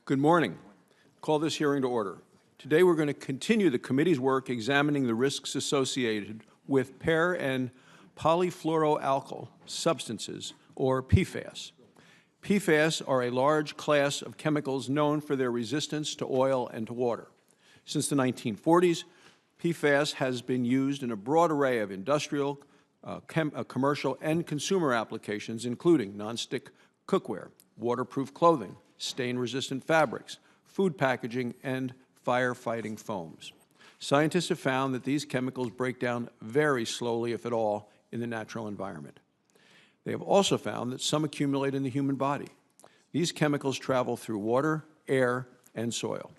Good morning. Call this hearing to order. Today we're going to continue the committee's work examining the risks associated with per- and polyfluoroalkyl substances, or PFAS. PFAS are a large class of chemicals known for their resistance to oil and to water. Since the 1940s, PFAS has been used in a broad array of industrial, commercial, and consumer applications, including nonstick cookware, waterproof clothing, stain-resistant fabrics, food packaging, and firefighting foams. Scientists have found that these chemicals break down very slowly, if at all, in the natural environment. They have also found that some accumulate in the human body. These chemicals travel through water, air, and soil.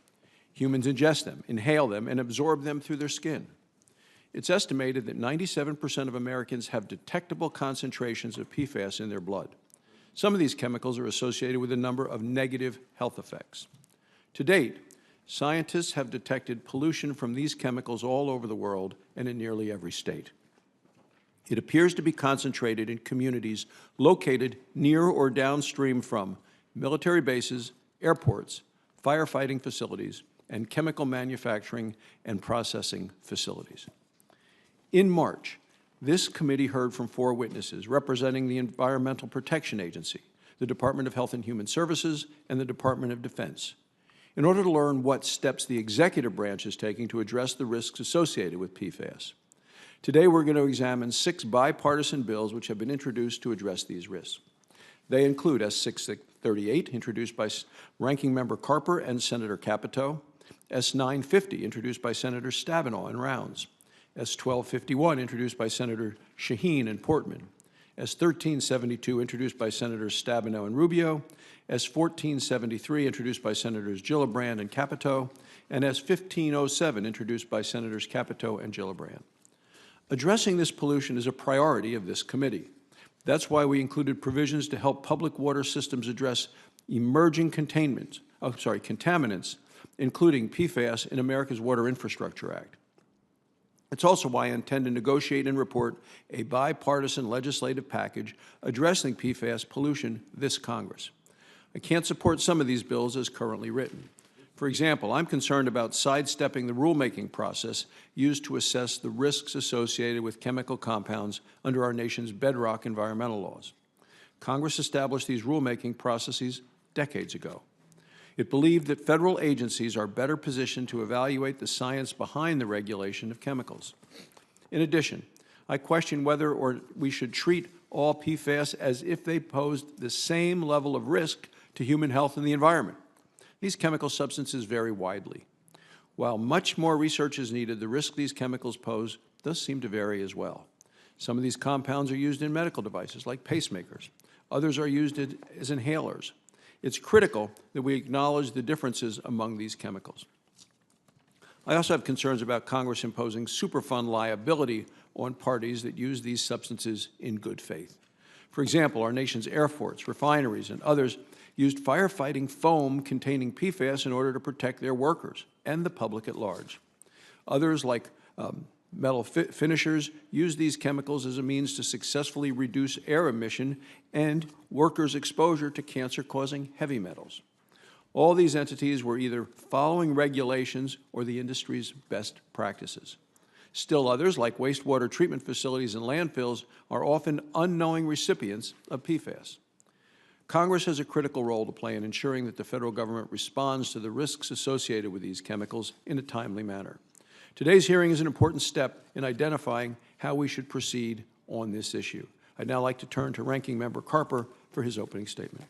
Humans ingest them, inhale them, and absorb them through their skin. It's estimated that 97% of Americans have detectable concentrations of PFAS in their blood. Some of these chemicals are associated with a number of negative health effects. To date, scientists have detected pollution from these chemicals all over the world and in nearly every state. It appears to be concentrated in communities located near or downstream from military bases, airports, firefighting facilities, and chemical manufacturing and processing facilities. In March, this committee heard from 4 witnesses representing the Environmental Protection Agency, the Department of Health and Human Services, and the Department of Defense, in order to learn what steps the executive branch is taking to address the risks associated with PFAS. Today, we're going to examine 6 bipartisan bills which have been introduced to address these risks. They include S-638, introduced by Ranking Member Carper and Senator Capito, S-950, introduced by Senator Stabenow and Rounds, S-1251, introduced by Senator Shaheen and Portman, S-1372, introduced by Senators Stabenow and Rubio, S-1473, introduced by Senators Gillibrand and Capito, and S-1507, introduced by Senators Capito and Gillibrand. Addressing this pollution is a priority of this committee. That's why we included provisions to help public water systems address emerging contaminants, including PFAS in America's Water Infrastructure Act. It's also why I intend to negotiate and report a bipartisan legislative package addressing PFAS pollution this Congress. I can't support some of these bills as currently written. For example, I'm concerned about sidestepping the rulemaking process used to assess the risks associated with chemical compounds under our nation's bedrock environmental laws. Congress established these rulemaking processes decades ago. It believed that federal agencies are better positioned to evaluate the science behind the regulation of chemicals. In addition, I question whether we should treat all PFAS as if they posed the same level of risk to human health and the environment. These chemical substances vary widely. While much more research is needed, the risk these chemicals pose does seem to vary as well. Some of these compounds are used in medical devices like pacemakers. Others are used as inhalers. It's critical that we acknowledge the differences among these chemicals. I also have concerns about Congress imposing Superfund liability on parties that use these substances in good faith. For example, our nation's airports, refineries, and others used firefighting foam containing PFAS in order to protect their workers and the public at large. Others, like metal finishers, use these chemicals as a means to successfully reduce air emission and workers' exposure to cancer-causing heavy metals. All these entities were either following regulations or the industry's best practices. Still others, like wastewater treatment facilities and landfills, are often unknowing recipients of PFAS. Congress has a critical role to play in ensuring that the federal government responds to the risks associated with these chemicals in a timely manner. Today's hearing is an important step in identifying how we should proceed on this issue. I'd now like to turn to Ranking Member Carper for his opening statement.